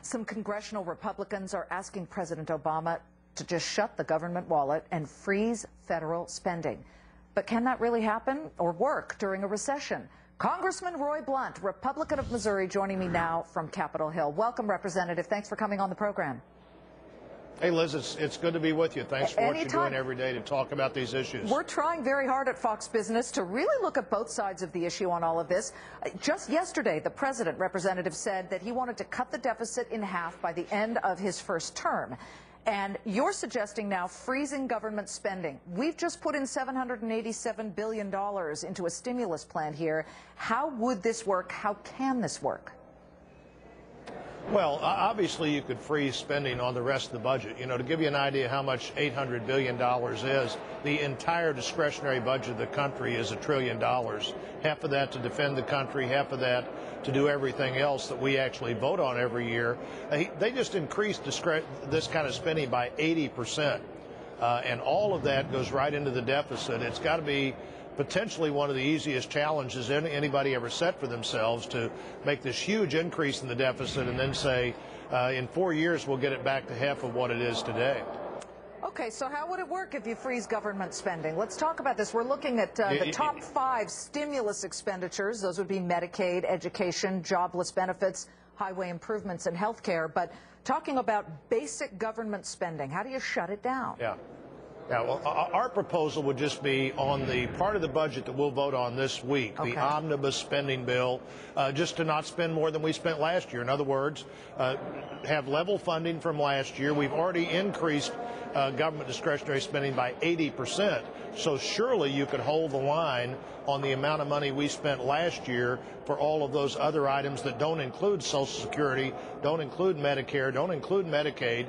Some congressional Republicans are asking President Obama to just shut the government wallet and freeze federal spending. But can that really happen or work during a recession? Congressman Roy Blunt, Republican of Missouri, joining me now from Capitol Hill. Welcome, Representative. Thanks for coming on the program. Hey, Liz, it's good to be with you. Thanks for what you're doing every day to talk about these issues. We're trying very hard at Fox Business to really look at both sides of the issue on all of this. Just yesterday, the president, Representative, said that he wanted to cut the deficit in half by the end of his first term. And you're suggesting now freezing government spending. We've just put in $787 billion into a stimulus plan here. How would this work? How can this work? Well, obviously you could freeze spending on the rest of the budget. You know, to give you an idea how much $800 billion is, the entire discretionary budget of the country is $1 trillion. Half of that to defend the country, half of that to do everything else that we actually vote on every year. They just increased this kind of spending by 80%. And all of that goes right into the deficit. It's got to be potentially one of the easiest challenges anybody ever set for themselves, to make this huge increase in the deficit and then say, in 4 years, we'll get it back to half of what it is today. Okay, so how would it work if you freeze government spending? Let's talk about this. We're looking at the top 5 stimulus expenditures. Those would be Medicaid, education, jobless benefits, highway improvements, and health care. But talking about basic government spending, how do you shut it down? Yeah, well, our proposal would just be on the part of the budget that we'll vote on this week, the omnibus spending bill, just to not spend more than we spent last year. In other words, have level funding from last year. We've already increased government discretionary spending by 80%. So surely you could hold the line on the amount of money we spent last year for all of those other items that don't include Social Security, don't include Medicare, don't include Medicaid.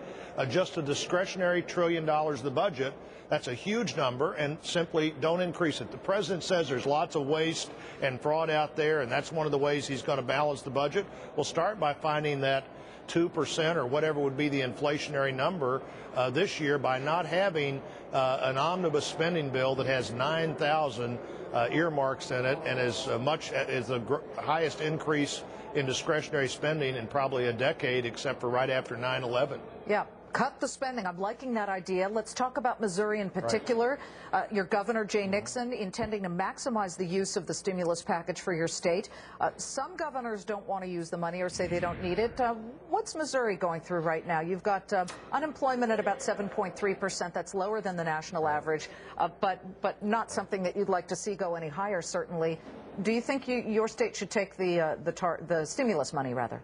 Just a discretionary $1 trillion of the budget. That's a huge number, and simply don't increase it. The president says there's lots of waste and fraud out there, and that's one of the ways he's going to balance the budget. We'll start by finding that 2% or whatever would be the inflationary number this year by not having an omnibus spending bill that has 9,000 earmarks in it and as much as the highest increase in discretionary spending in probably a decade, except for right after 9/11. Yeah. Cut the spending. I'm liking that idea. Let's talk about Missouri in particular. Right. Your governor, Jay Nixon, intending to maximize the use of the stimulus package for your state. Some governors don't want to use the money or say they don't need it. What's Missouri going through right now? You've got unemployment at about 7.3%. That's lower than the national average, but not something that you'd like to see go any higher, certainly. Do you think your state should take the stimulus money, rather?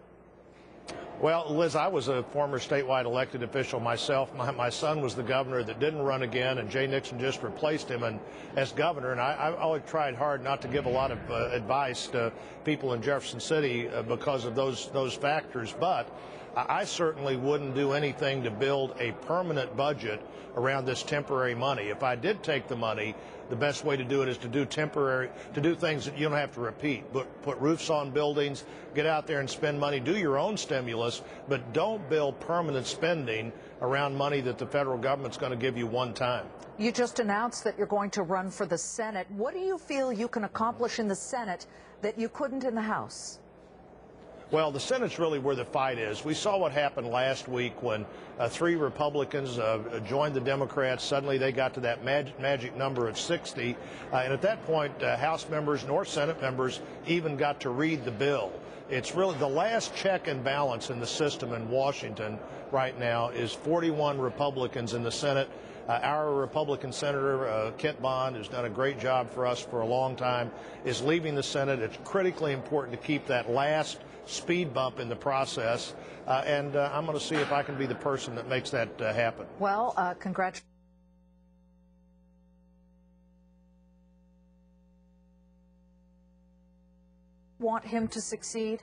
Well, Liz, I was a former statewide elected official myself. My son was the governor that didn't run again, and Jay Nixon just replaced him as governor. And I always tried hard not to give a lot of advice to people in Jefferson City because of those factors. But I certainly wouldn't do anything to build a permanent budget around this temporary money. If I did take the money, the best way to do it is to do things that you don't have to repeat. Put roofs on buildings, get out there and spend money, do your own stimulus, but don't build permanent spending around money that the federal government's going to give you one time. You just announced that you're going to run for the Senate. What do you feel you can accomplish in the Senate that you couldn't in the House? Well, the Senate's really where the fight is. We saw what happened last week when 3 Republicans joined the Democrats. Suddenly they got to that magic number of 60. And at that point, House members nor Senate members even got to read the bill. It's really the last check and balance in the system in Washington right now is 41 Republicans in the Senate. Our Republican Senator, Kent Bond, who's done a great job for us for a long time, is leaving the Senate. It's critically important to keep that last speed bump in the process, and I'm going to see if I can be the person that makes that happen. Well, congratulations. Want him to succeed?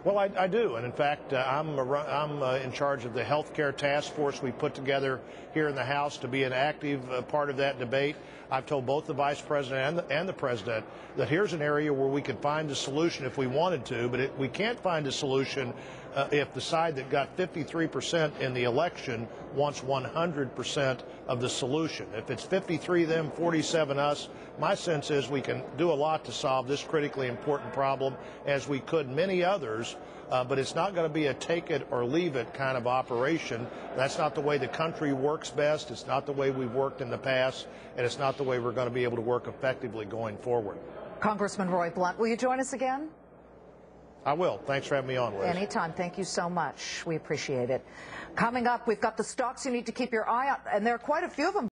Well, I do, and in fact, I'm in charge of the health care task force we put together here in the House to be an active part of that debate. I've told both the Vice President and the President that here's an area where we could find a solution if we wanted to, but we can't find a solution if the side that got 53% in the election wants 100% of the solution. If it's 53 them, 47 us, my sense is we can do a lot to solve this critically important problem, as we could many others but it's not going to be a take it or leave it kind of operation. That's not the way the country works best. It's not the way we've worked in the past, and it's not the way we're going to be able to work effectively going forward. Congressman Roy Blunt, will you join us again? I will. Thanks for having me on, Liz. Anytime. Thank you so much. We appreciate it. Coming up, we've got the stocks you need to keep your eye on, and there are quite a few of them.